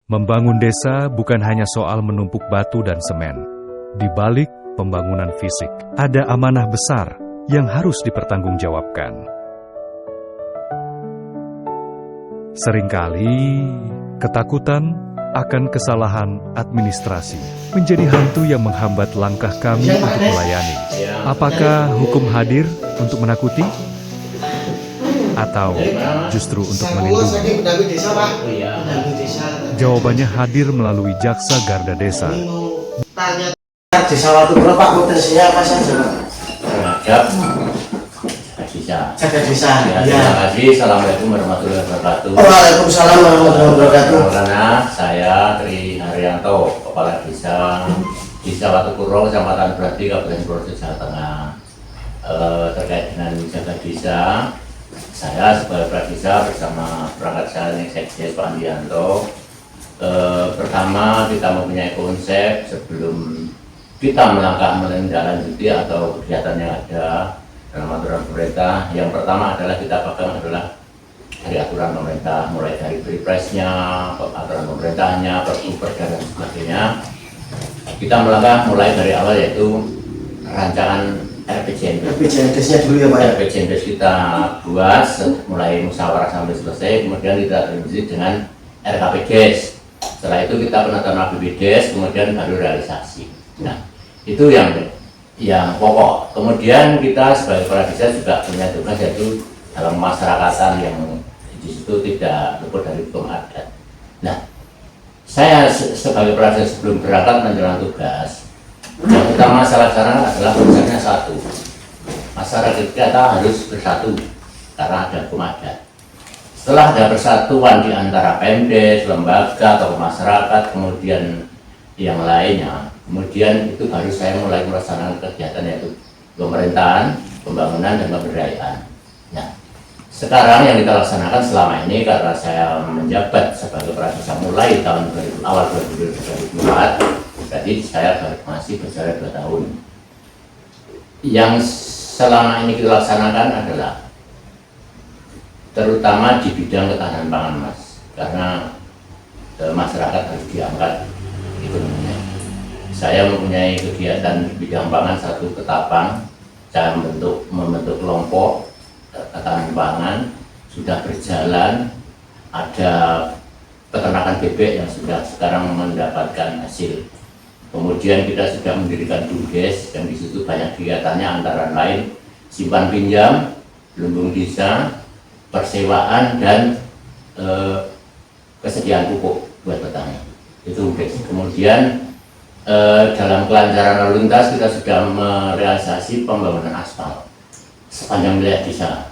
Membangun desa bukan hanya soal menumpuk batu dan semen. Di balik pembangunan fisik, ada amanah besar yang harus dipertanggungjawabkan. Seringkali, ketakutan akan kesalahan administrasi menjadi hantu yang menghambat langkah kami untuk melayani. Apakah hukum hadir untuk menakuti? Atau justru untuk melindungi? Jawabannya hadir melalui Jaksa Garda Desa. Desa Watugoro Pak, potensinya apa saja? Terhadap bisa. Jaga desa. Ya, terima kasih. Assalamualaikum warahmatullahi wabarakatuh. Waalaikumsalam warahmatullahi wabarakatuh. Karena saya Tri Haryanto, Kepala Desa Watugoro, Kecamatan Brati, Kabupaten Purworejo, Jawa Tengah. Terkait dengan jaga desa, saya sebagai Kepala Desa bersama perangkat desa Sekjen Pak Andianto. Pertama, kita mempunyai konsep sebelum kita melangkah menindaklanjuti atau kegiatan yang ada dalam aturan pemerintah. Yang pertama adalah kita pegang adalah dari aturan pemerintah, mulai dari Perpresnya, aturan pemerintahnya, Pertuper dan sebagainya. Kita melangkah mulai dari awal yaitu rancangan RPJMD. RPJMD-nya dulu ya Pak ya? RPJMD kita buat mulai musyawarah sampai selesai, kemudian kita teruskan dengan RKPDes. Setelah itu kita penetapan APBDes, kemudian baru realisasi. Nah, itu yang pokok. Kemudian kita sebagai kepala desa juga punya tugas yaitu dalam masyarakatan yang di situ tidak luput dari hukum adat. Nah, saya sebagai kepala desa sebelum berangkat menjalankan tugas, yang utama salah sekarang adalah konsepnya satu. Masyarakat kita harus bersatu karena ada hukum adat. Setelah ada persatuan di antara Pemdes, lembaga, atau masyarakat, kemudian yang lainnya, kemudian itu baru saya mulai melaksanakan kegiatan yaitu pemerintahan, pembangunan, dan pemberdayaan. Nah, sekarang yang kita laksanakan selama ini karena saya menjabat sebagai kepala desa mulai tahun awal 2024, jadi saya masih berjalan 2 tahun. Yang selama ini kita laksanakan adalah terutama di bidang ketahanan pangan, Mas, karena masyarakat harus diangkat ekonominya. Saya mempunyai kegiatan di bidang pangan satu ketapang, saya membentuk kelompok ketahanan pangan, sudah berjalan, ada peternakan bebek yang sudah sekarang mendapatkan hasil. Kemudian kita sudah mendirikan BUMDes, yang di situ banyak kegiatannya antara lain simpan pinjam, lumbung desa, persewaan, dan kesediaan pupuk buat petani. Itu kemudian dalam kelancaran lalu lintas kita sudah merealisasi pembangunan aspal sepanjang wilayah desa.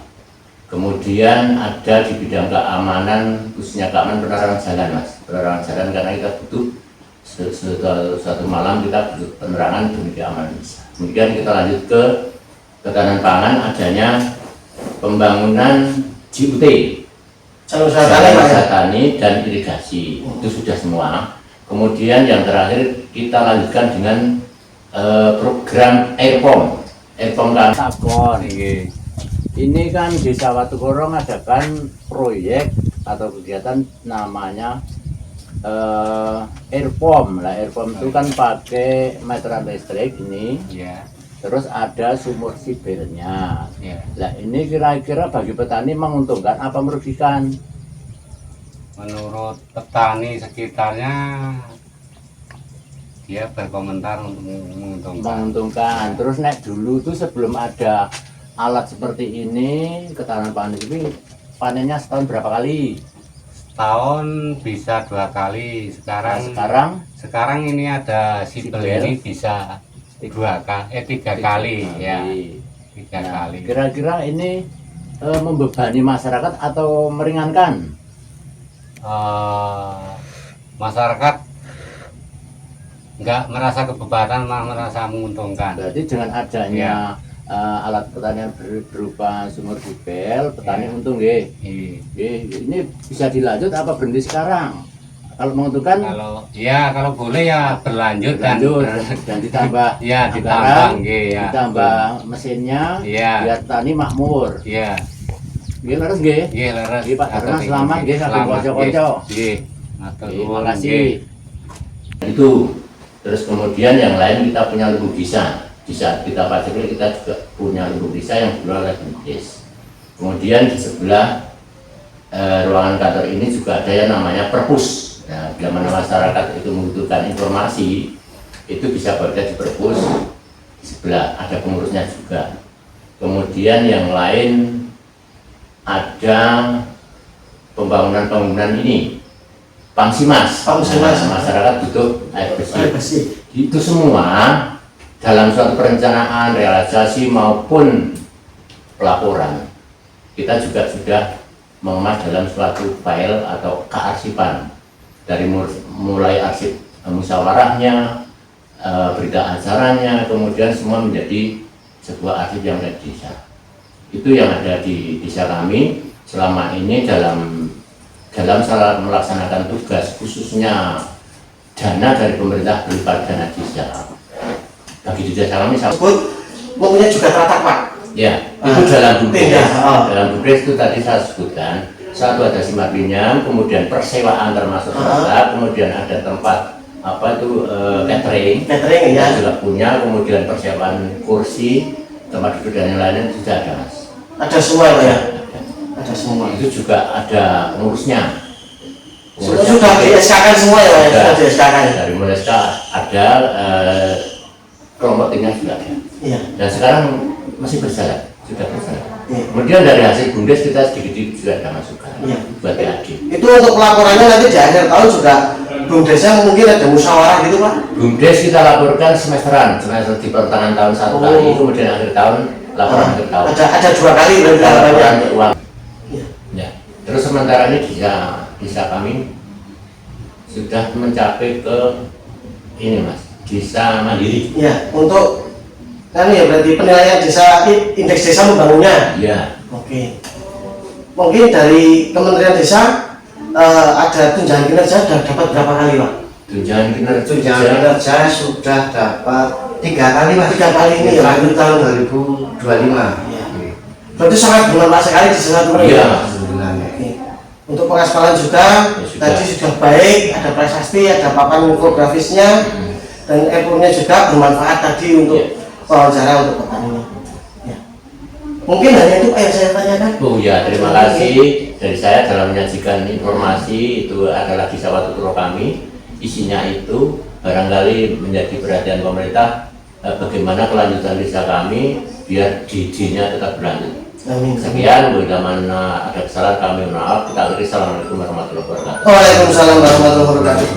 Kemudian ada di bidang keamanan, khususnya keamanan penerangan jalan, Mas. Penerangan jalan karena kita butuh suatu malam kita butuh penerangan demi keamanan desa. Kemudian kita lanjut ke ketahanan pangan, adanya pembangunan JUT, jalur usaha tani dan irigasi, itu sudah semua. Kemudian yang terakhir kita lanjutkan dengan program Airpom kan. Ini kan Desa Watugoro mengadakan proyek atau kegiatan namanya Airpom. Lah Airpom itu kan pakai meteran listrik ini. Yeah. Terus ada sumur sibirnya. Nah ini kira-kira bagi petani menguntungkan apa merugikan? Menurut petani sekitarnya dia berkomentar untuk menguntungkan. Terus nek dulu tuh sebelum ada alat seperti ini, ketahanan pangan ini panennya setahun berapa kali? Setahun bisa 2 kali. Sekarang ini ada sibel ini bisa 3 kali ya. 3 kali. Kira-kira ini membebani masyarakat atau meringankan? Masyarakat nggak merasa kebebanan, malah merasa menguntungkan. Berarti dengan adanya alat pertanian berupa sumur sibel, petani untung nggih. Ini bisa dilanjut apa berhenti sekarang? Kalau menguntungkan, kalau boleh ya berlanjut dan ditambah ditambah mesinnya, biar tani makmur. Iya. Nggih leres nggih. Nggih leres. Nggih Pak Karena selamat nggih saking kanca-kanca. Nggih. Matur Oke, nuwun, makasih. Itu. Terus kemudian yang lain kita punya lubuk desa. Di saat kita paceklik kita juga punya lubuk desa yang dikelola oleh BUMDes. Kemudian di sebelah ruangan kantor ini juga ada yang namanya perpus. Nah, bila mana masyarakat itu membutuhkan informasi, itu bisa baca di perpus. Di sebelah ada pengurusnya juga. Kemudian yang lain ada pembangunan ini. Pangsimas. Pangsimas. Nah, masyarakat butuh air bersih. Air bersih. Itu semua dalam suatu perencanaan, realisasi maupun pelaporan kita juga sudah mengemas dalam suatu file atau kearsipan dari mulai arsip musyawarahnya, berita acaranya, kemudian semua menjadi sebuah arsip yang ada di desa. Itu yang ada di desa kami selama ini dalam salah melaksanakan tugas, khususnya dana dari pemerintah berupa dana desa. Bagi di desa kami Tersebut mempunyai juga teratak, Pak. ya, itu dalam BUMDes. Beda. Dalam BUMDes itu tadi saya sebutkan, satu ada simat pinjam, kemudian persewaan termasuk serta, kemudian ada tempat catering Catering ya. kita juga punya, kemudian persiapan kursi, tempat duduk dan yang lainnya sudah ada, Mas. Ada semua, Pak ya. Ada semua. Itu juga ada pengurusnya. Sudah di SK-kan semua ya, Pak ya. Sudah di SK-kan. Dari mulai SK ada, kelompok timnya juga ada. Iya. Dan sekarang masih berjalan, sudah berjalan. Iya. Kemudian dari hasil BUMDes kita sedikit juga ada masukan Iya. buat PAD. Itu untuk pelaporannya nanti di akhir tahun juga BUMDesnya mungkin ada musyawarah gitu, Pak. BUMDes kita laporkan semester di pertengahan tahun satu kali, kemudian akhir tahun laporan akhir tahun. Ada 2 kali berarti Laporan laporannya. keuangan. Iya. Ya. Terus sementara ini desa kami sudah mencapai ke ini, Mas, desa mandiri. Iya, untuk kan ya berarti penilaian desa, indeks desa membangunnya. Iya. Oke. Mungkin dari Kementerian Desa ada tunjangan kinerja sudah dapat berapa kali, Pak? Tunjangan kinerja. Tunjangan kinerja sudah dapat 3 kali, Mas. 3 kali ini ya, Terakhir Pak? tahun 2025. Iya. Berarti sangat bermanfaat sekali di desa Tumreng. Iya. Sebenarnya. Oke. Untuk pengaspalan juga, sudah. tadi sudah baik, ada prasasti, ada papan infografisnya, dan e-booknya juga bermanfaat tadi untuk Iya. wawancara untuk petani. Ya. Mungkin hanya itu Pak yang saya tanyakan. Oh ya, terima kasih dari saya dalam menyajikan informasi. Itu adalah Desa Watuturo kami. Isinya itu barangkali menjadi perhatian pemerintah, bagaimana kelanjutan desa kami biar DD-nya tetap berlanjut. Amin. Sekian, bila mana ada kesalahan kami mohon maaf. Kita akhiri. Assalamualaikum warahmatullahi wabarakatuh. Waalaikumsalam warahmatullahi wabarakatuh.